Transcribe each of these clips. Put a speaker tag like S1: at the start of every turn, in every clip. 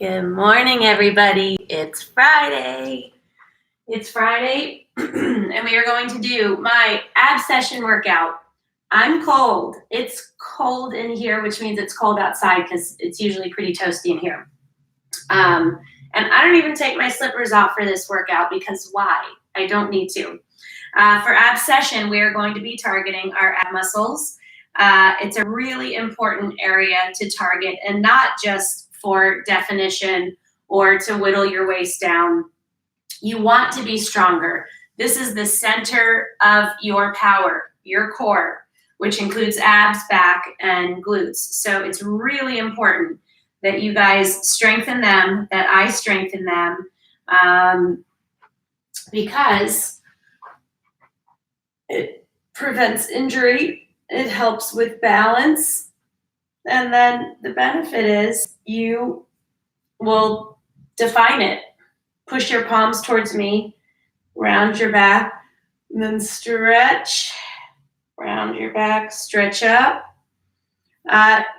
S1: Good morning, everybody. It's Friday. It's Friday, and we are going to do my abs session workout. I'm cold. It's cold in here, which means it's cold outside because it's usually pretty toasty in here. And I don't even take my slippers off for this workout because why? I don't need to. For abs session, we are going to be targeting our ab muscles. It's a really important area to target, and not just for definition or to whittle your waist down. You want to be stronger. This is the center of your power, your core, which includes abs, back, and glutes. So it's really important that you guys strengthen them, that I strengthen them, because it prevents injury, it helps with balance, and then the benefit is you will define it. Push your palms towards me, round your back, and then stretch, round your back, stretch up.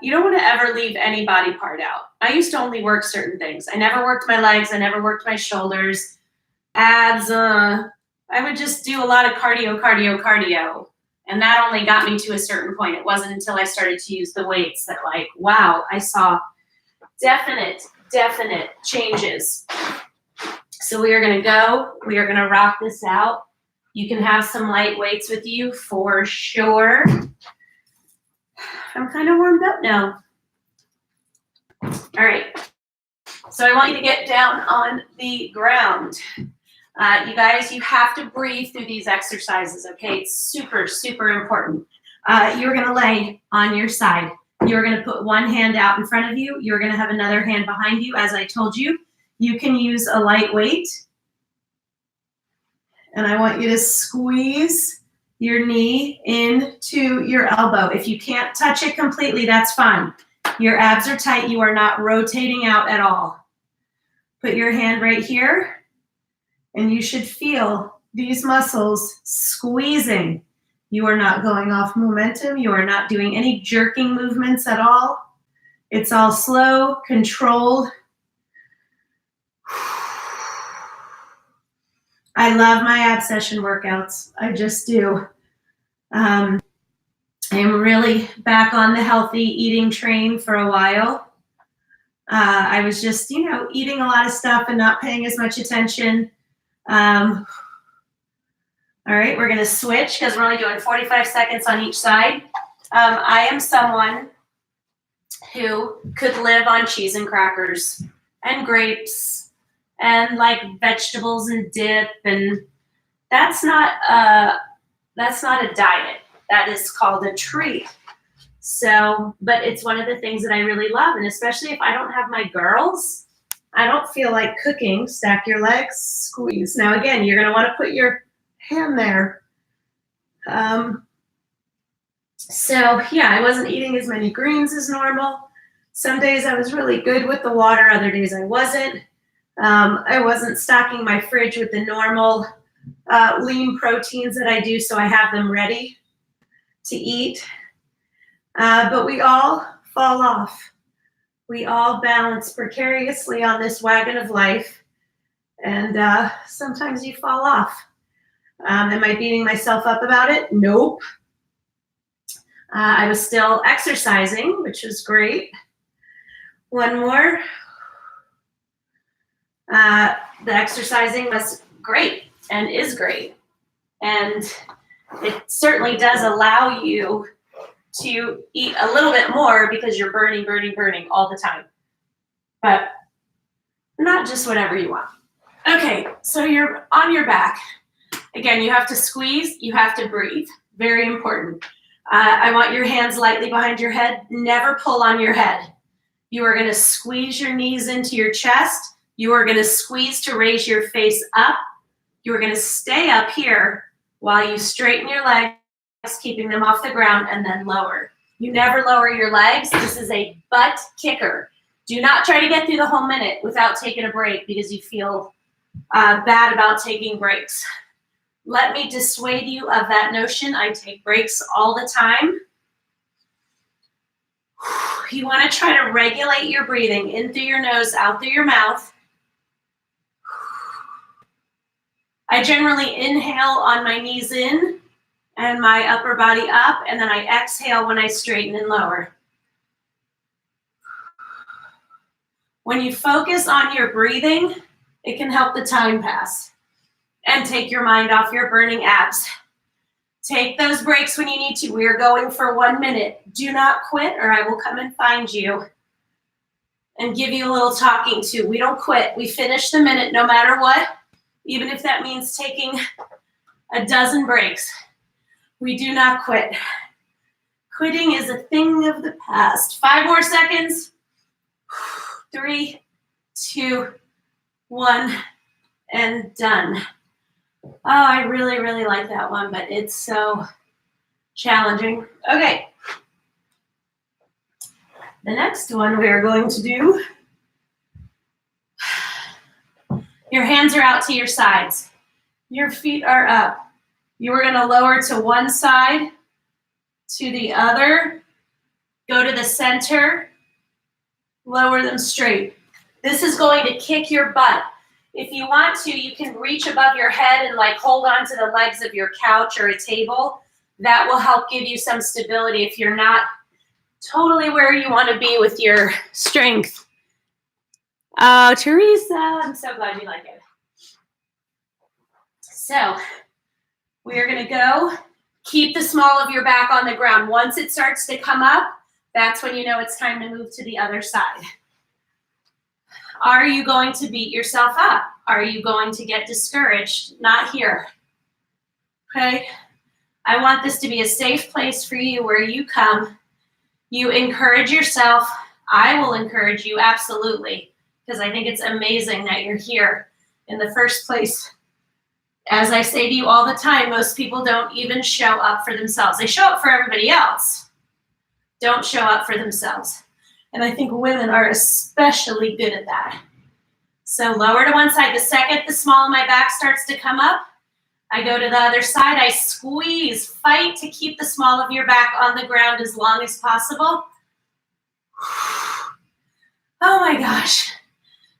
S1: You don't want to ever leave any body part out. I used to only work certain things. I never worked my legs. I never worked my shoulders, abs. I would just do a lot of cardio. And that only got me to a certain point. It wasn't until I started to use the weights that wow, I saw definite changes. So we are going to rock this out. You can have some light weights with you for sure. I'm kind of warmed up now. All right. So I want you to get down on the ground. You guys, you have to breathe through these exercises, okay? It's super important. You're going to lay on your side. You're going to put one hand out in front of you. You're going to have another hand behind you. As I told you, you can use a light weight. And I want you to squeeze your knee into your elbow. If you can't touch it completely, that's fine. Your abs are tight. You are not rotating out at all. Put your hand right here, and you should feel these muscles squeezing. You are not going off momentum. You are not doing any jerking movements at all. It's all slow, controlled. I love my abs session workouts. I just do. I am really back on the healthy eating train for a while. I was just, eating a lot of stuff and not paying as much attention. All right, we're going to switch because we're only doing 45 seconds on each side. I am someone who could live on cheese and crackers and grapes and vegetables and dip, and that's not a diet. That is called a treat. So, but it's one of the things that I really love, and especially if I don't have my girls, I don't feel like cooking. Stack your legs, squeeze. Now again, you're going to want to put your hand there. So yeah, I wasn't eating as many greens as normal. Some days I was really good with the water, other days I wasn't. I wasn't stocking my fridge with the normal lean proteins that I do, so I have them ready to eat. But we all fall off. We all balance precariously on this wagon of life, and sometimes you fall off. Am I beating myself up about it? Nope. I was still exercising, which was great. One more. The exercising was great and is great. And it certainly does allow you to eat a little bit more because you're burning all the time. But not just whatever you want. Okay, so you're on your back. Again, you have to squeeze, you have to breathe. Very important. I want your hands lightly behind your head. Never pull on your head. You are going to squeeze your knees into your chest. You are going to squeeze to raise your face up. You are going to stay up here while you straighten your legs, keeping them off the ground, and then lower. You never lower your legs. This is a butt kicker. Do not try to get through the whole minute without taking a break because you feel bad about taking breaks. Let me dissuade you of that notion. I take breaks all the time. You want to try to regulate your breathing in through your nose, out through your mouth. I generally inhale on my knees in and my upper body up, and then I exhale when I straighten and lower. When you focus on your breathing, it can help the time pass and take your mind off your burning abs. Take those breaks when you need to. We are going for 1 minute. Do not quit, or I will come and find you and give you a little talking to. We don't quit. We finish the minute no matter what, even if that means taking a dozen breaks. We do not quit. Quitting is a thing of the past. 5 more seconds. 3, 2, 1, and done. Oh, I really, really like that one, but it's so challenging. Okay. The next one we are going to do, your hands are out to your sides. Your feet are up. You are going to lower to one side, to the other, go to the center, lower them straight. This is going to kick your butt. If you want to, you can reach above your head and like hold on to the legs of your couch or a table. That will help give you some stability if you're not totally where you want to be with your strength. Oh, Teresa, I'm so glad you like it. So we are going to go. Keep the small of your back on the ground. Once it starts to come up, that's when you know it's time to move to the other side. Are you going to beat yourself up? Are you going to get discouraged? Not here. Okay? I want this to be a safe place for you where you come. You encourage yourself. I will encourage you, absolutely, because I think it's amazing that you're here in the first place. As I say to you all the time, most people don't even show up for themselves. They show up for everybody else. Don't show up for themselves. And I think women are especially good at that. So lower to one side. The second the small of my back starts to come up, I go to the other side. I squeeze. Fight to keep the small of your back on the ground as long as possible. Oh my gosh.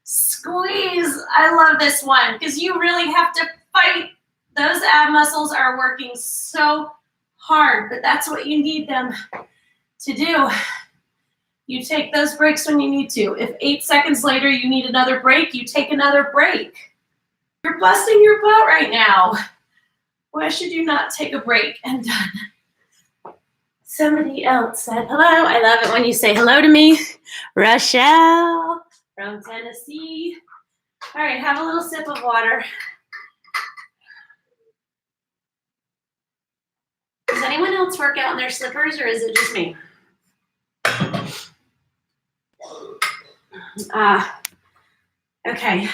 S1: Squeeze. I love this one because you really have to fight. Those ab muscles are working so hard, but that's what you need them to do. You take those breaks when you need to. If 8 seconds later you need another break, you take another break. You're busting your butt right now. Why should you not take a break? And done. Somebody else said hello. I love it when you say hello to me. Rochelle from Tennessee. All right, have a little sip of water. Does anyone else work out in their slippers, or is it just me? Okay.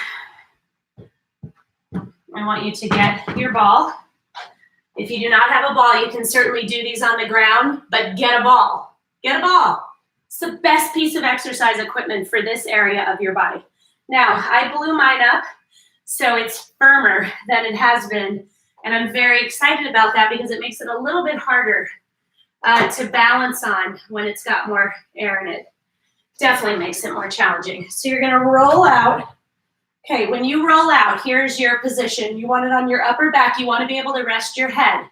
S1: I want you to get your ball. If you do not have a ball, you can certainly do these on the ground, but get a ball. Get a ball. It's the best piece of exercise equipment for this area of your body. Now, I blew mine up, so it's firmer than it has been, and I'm very excited about that because it makes it a little bit harder to balance on when it's got more air in it. Definitely makes it more challenging. So you're going to roll out. Okay, when you roll out, here's your position. You want it on your upper back. You want to be able to rest your head.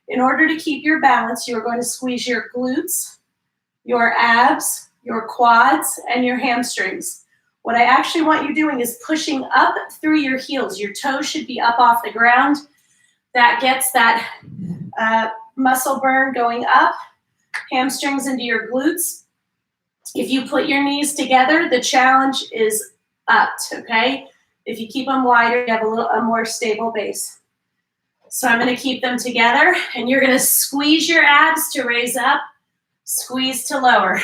S1: In order to keep your balance, you are going to squeeze your glutes, your abs, your quads, and your hamstrings. What I actually want you doing is pushing up through your heels. Your toes should be up off the ground. That gets that muscle burn going up, hamstrings into your glutes. If you put your knees together, the challenge is upped, okay? If you keep them wider, you have a more stable base. So I'm going to keep them together, and you're going to squeeze your abs to raise up, squeeze to lower.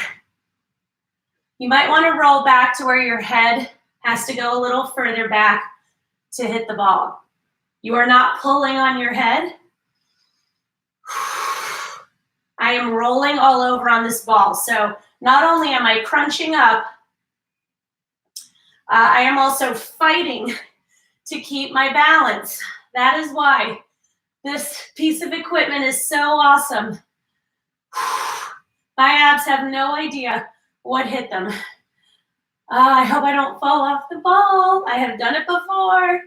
S1: You might want to roll back to where your head has to go a little further back to hit the ball. You are not pulling on your head. I am rolling all over on this ball. So not only am I crunching up, I am also fighting to keep my balance. That is why this piece of equipment is so awesome. My abs have no idea what hit them. I hope I don't fall off the ball. I have done it before.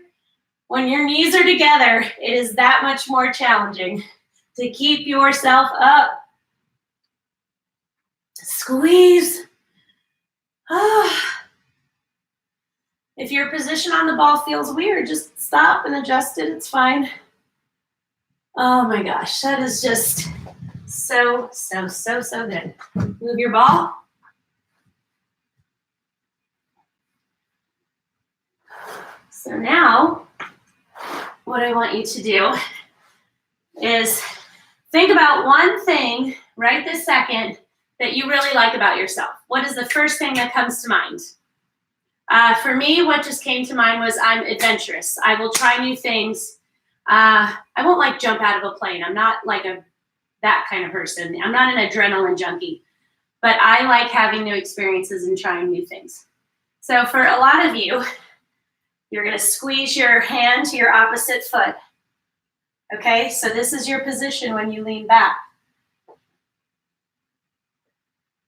S1: When your knees are together, it is that much more challenging to keep yourself up. Squeeze. If your position on the ball feels weird, just stop and adjust it. It's fine. Oh my gosh, that is just so good. Move your ball. So now, what I want you to do is think about one thing right this second that you really like about yourself. What is the first thing that comes to mind? For me, what just came to mind was I'm adventurous. I will try new things. I won't like jump out of a plane. I'm not like that kind of person. I'm not an adrenaline junkie, but I like having new experiences and trying new things. So for a lot of you, you're going to squeeze your hand to your opposite foot. Okay, so this is your position when you lean back.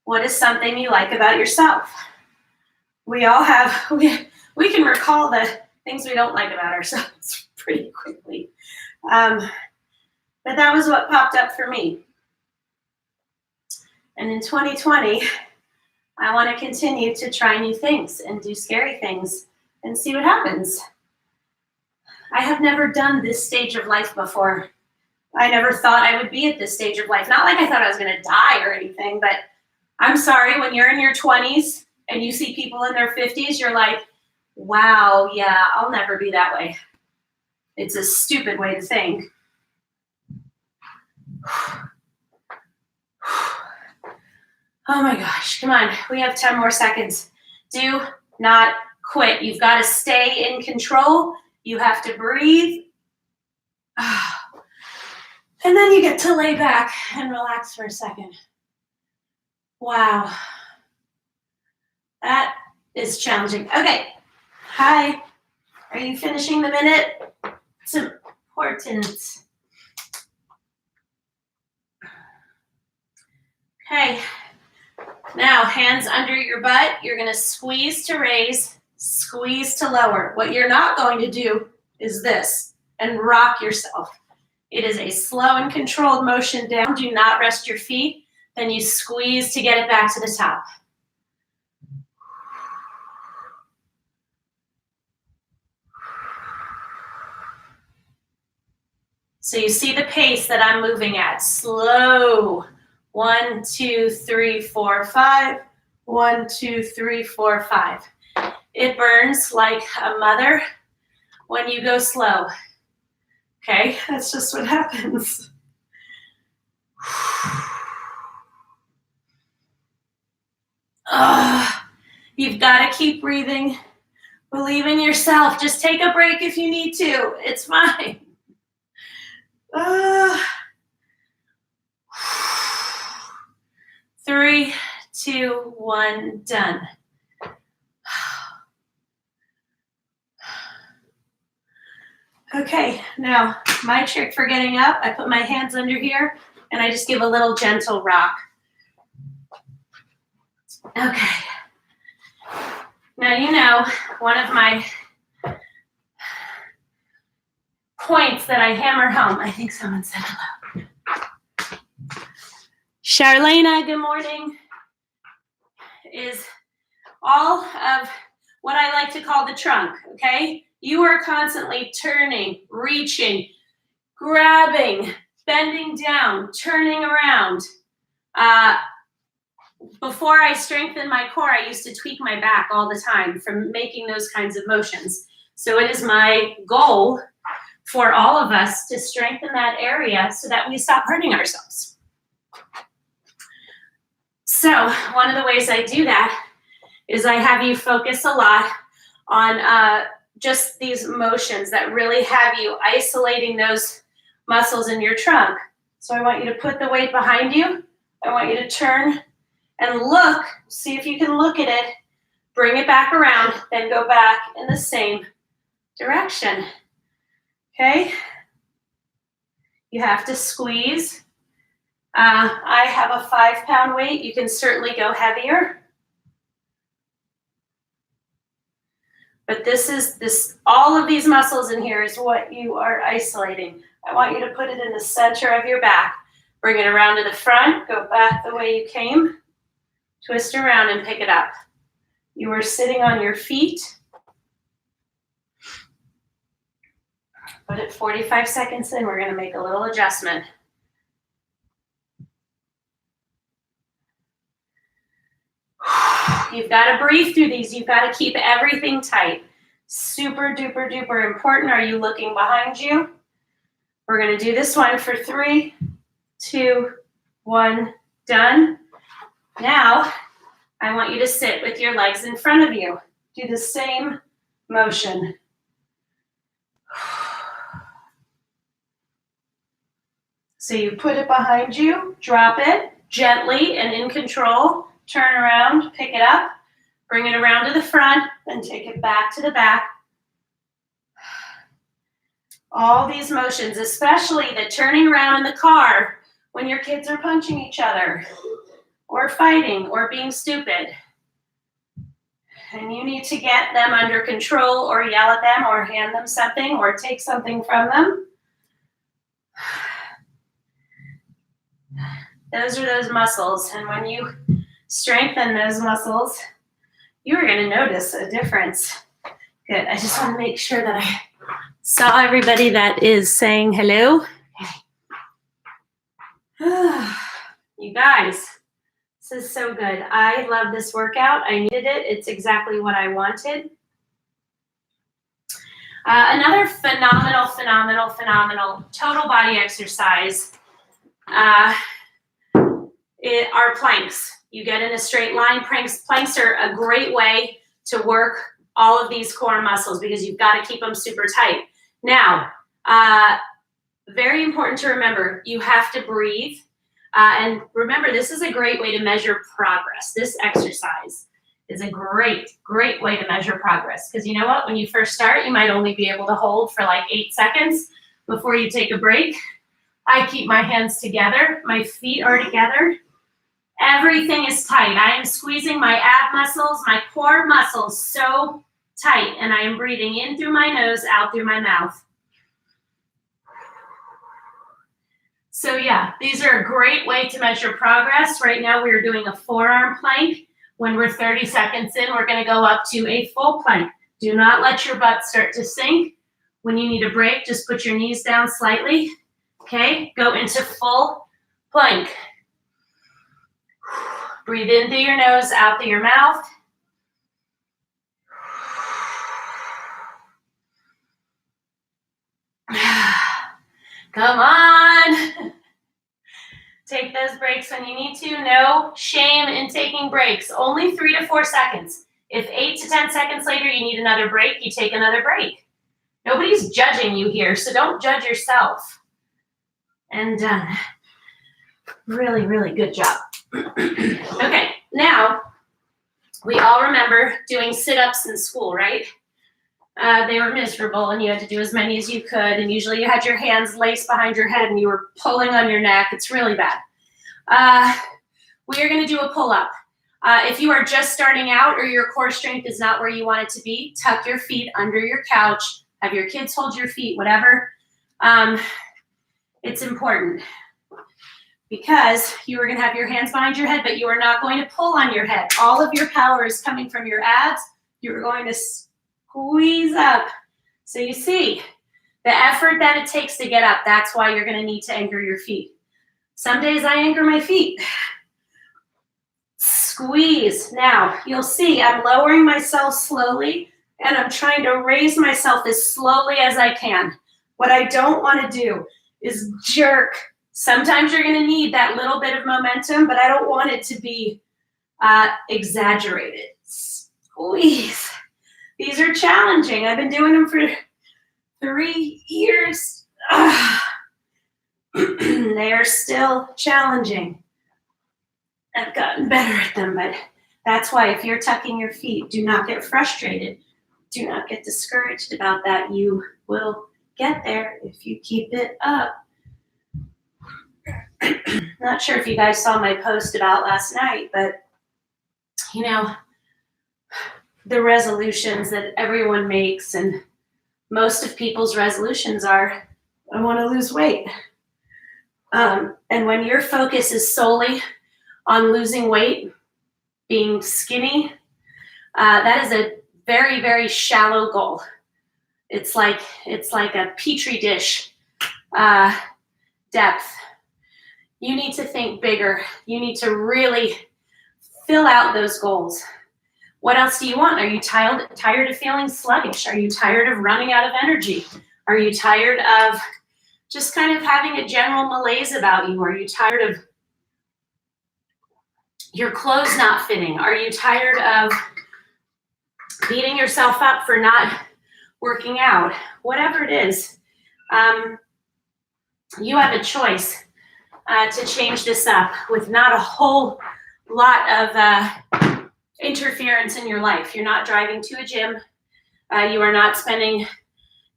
S1: What is something you like about yourself? We all have, we can recall the things we don't like about ourselves pretty quickly. But that was what popped up for me. And in 2020, I want to continue to try new things and do scary things and see what happens. I have never done this stage of life before. I never thought I would be at this stage of life. Not like I thought I was going to die or anything, but I'm sorry, when you're in your 20s and you see people in their 50s, you're like, wow, yeah, I'll never be that way. It's a stupid way to think. Oh my gosh, come on, we have 10 more seconds. Do not quit. You've got to stay in control. You have to breathe. And then you get to lay back and relax for a second. Wow. That is challenging. Okay. Hi. Are you finishing the minute? It's important. Okay. Now, hands under your butt. You're going to squeeze to raise, squeeze to lower. What you're not going to do is this and rock yourself. It is a slow and controlled motion down. Do not rest your feet. Then you squeeze to get it back to the top. So you see the pace that I'm moving at. Slow. 1, 2, 3, 4, 5. 1, 2, 3, 4, 5. It burns like a mother when you go slow. Okay, that's just what happens. You've got to keep breathing. Believe in yourself. Just take a break if you need to. It's fine. 3, 2, 1, done. Okay, now my trick for getting up, I put my hands under here and I just give a little gentle rock. Okay. Now you know one of my points that I hammer home. I think someone said hello. Charlena, good morning. Is all of what I like to call the trunk, okay? You are constantly turning, reaching, grabbing, bending down, turning around. Before I strengthened my core, I used to tweak my back all the time from making those kinds of motions. So it is my goal for all of us to strengthen that area so that we stop hurting ourselves. So one of the ways I do that is I have you focus a lot on just these motions that really have you isolating those muscles in your trunk. So I want you to put the weight behind you. I want you to turn and look, see if you can look at it, bring it back around, then go back in the same direction. Okay? You have to squeeze I have a 5-pound weight. You can certainly go heavier. But all of these muscles in here is what you are isolating. I want you to put it in the center of your back. Bring it around to the front, go back the way you came, twist around and pick it up. You are sitting on your feet. But at 45 seconds in, we're gonna make a little adjustment. You've got to breathe through these. You've got to keep everything tight. Super duper duper important. Are you looking behind you? We're going to do this one for 3, 2, 1, done. Now, I want you to sit with your legs in front of you. Do the same motion. So you put it behind you, drop it gently and in control. Turn around, pick it up, bring it around to the front, then take it back to the back. All these motions, especially the turning around in the car when your kids are punching each other or fighting or being stupid. And you need to get them under control or yell at them or hand them something or take something from them. Those are those muscles. And when you strengthen those muscles, you are going to notice a difference. Good. I just want to make sure that I saw everybody that is saying hello. You guys, this is so good. I love this workout. I needed it. It's exactly what I wanted. Another phenomenal total body exercise are planks. You get in a straight line. Planks are a great way to work all of these core muscles because you've got to keep them super tight. Now, very important to remember, you have to breathe. And remember, this is a great way to measure progress. This exercise is a great way to measure progress. Because you know what? When you first start, you might only be able to hold for like 8 seconds before you take a break. I keep my hands together. My feet are together. Everything is tight. I am squeezing my ab muscles, my core muscles so tight, and I am breathing in through my nose, out through my mouth. So yeah, these are a great way to measure progress. Right now we're doing a forearm plank. When we're 30 seconds in, we're gonna go up to a full plank. Do not let your butt start to sink. When you need a break, just put your knees down slightly. Okay, go into full plank. Breathe in through your nose, out through your mouth. Come on. Take those breaks when you need to. No shame in taking breaks. Only 3 to 4 seconds. If 8 to 10 seconds later you need another break, you take another break. Nobody's judging you here, so don't judge yourself. And really good job. Okay, now we all remember doing sit-ups in school, right? They were miserable and you had to do as many as you could, and usually you had your hands laced behind your head and you were pulling on your neck. It's really bad. We are going to do a pull-up. If you are just starting out or your core strength is not where you want it to be, tuck your feet under your couch, have your kids hold your feet, whatever. It's important because you are going to have your hands behind your head, but you are not going to pull on your head. All of your power is coming from your abs. You're going to squeeze up. So you see the effort that it takes to get up. That's why you're going to need to anchor your feet. Some days I anchor my feet. Squeeze. Now you'll see I'm lowering myself slowly and I'm trying to raise myself as slowly as I can. What I don't want to do is jerk. Sometimes you're going to need that little bit of momentum, but I don't want it to be exaggerated. Squeeze. These are challenging. I've been doing them for 3 years. They are still challenging. I've gotten better at them, but that's why if you're tucking your feet, do not get frustrated. Do not get discouraged about that. You will get there if you keep it up. Not sure if you guys saw my post about last night, but you know, the resolutions that everyone makes, and most of people's resolutions are, I want to lose weight. And when your focus is solely on losing weight, being skinny, that is a very, very shallow goal. It's like a petri dish depth. You need to think bigger. You need to really fill out those goals. What else do you want? Are you tired of feeling sluggish? Are you tired of running out of energy? Are you tired of just kind of having a general malaise about you? Are you tired of your clothes not fitting? Are you tired of beating yourself up for not working out? Whatever it is, you have a choice to change this up with not a whole lot of interference in your life. You're not driving to a gym. You are not spending,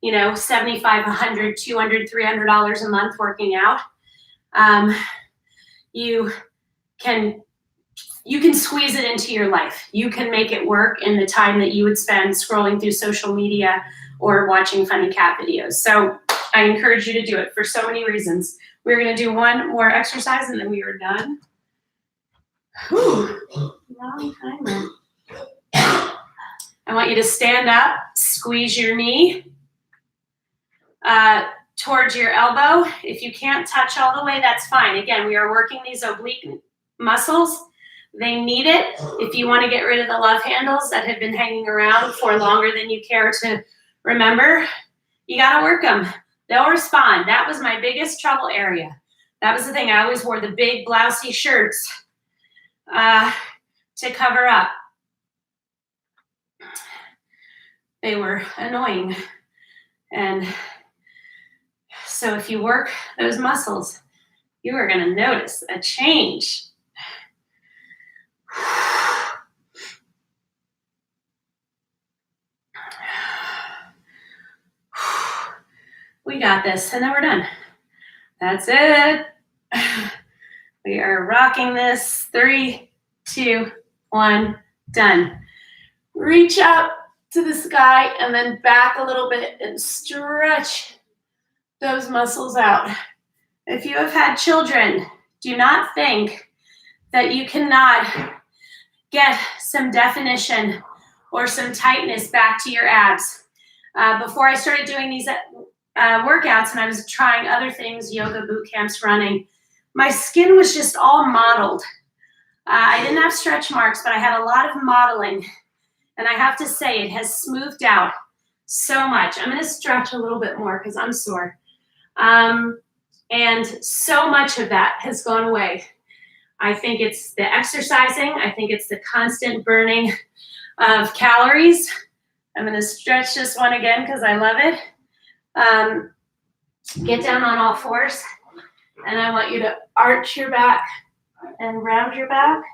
S1: $75, $100, $200, $300 a month working out. You can squeeze it into your life. You can make it work in the time that you would spend scrolling through social media or watching funny cat videos. So I encourage you to do it for so many reasons. We're going to do one more exercise and then we are done. Whew, long time. I want you to stand up, squeeze your knee towards your elbow. If you can't touch all the way, that's fine. Again, we are working these oblique muscles. They need it. If you want to get rid of the love handles that have been hanging around for longer than you care to remember, you got to work them. They'll respond. That was my biggest trouble area. That was the thing. I always wore the big blousy shirts to cover up. They were annoying. And so if you work those muscles, you are going to notice a change. We got this, and then we're done. That's it. We are rocking this. 3, 2, 1, done. Reach up to the sky and then back a little bit and stretch those muscles out. If you have had children, do not think that you cannot get some definition or some tightness back to your abs. Before I started doing these workouts and I was trying other things, yoga, boot camps, running, my skin was just all mottled. I didn't have stretch marks, but I had a lot of modeling. And I have to say, it has smoothed out so much. I'm going to stretch a little bit more because I'm sore. And so much of that has gone away. I think it's the exercising. I think it's the constant burning of calories. I'm going to stretch this one again because I love it. Get down on all fours. And I want you to arch your back and round your back.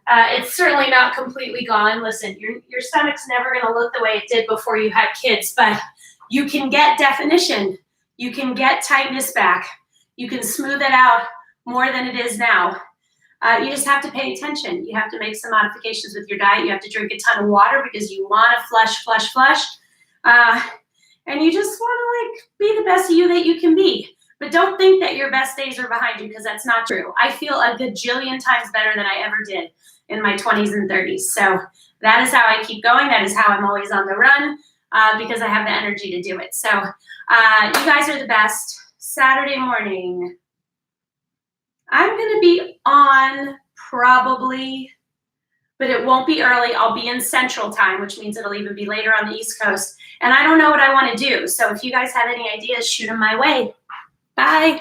S1: It's certainly not completely gone. Listen, your stomach's never going to look the way it did before you had kids, but you can get definition. You can get tightness back. You can smooth it out more than it is now. You just have to pay attention. You have to make some modifications with your diet. You have to drink a ton of water because you want to flush. And you just want to be the best you that you can be. But don't think that your best days are behind you because that's not true. I feel a gajillion times better than I ever did in my 20s and 30s. So that is how I keep going. That is how I'm always on the run because I have the energy to do it. So you guys are the best. Saturday morning, I'm going to be on probably, but it won't be early. I'll be in Central Time, which means it'll even be later on the East Coast. And I don't know what I want to do. So if you guys have any ideas, shoot them my way. Bye.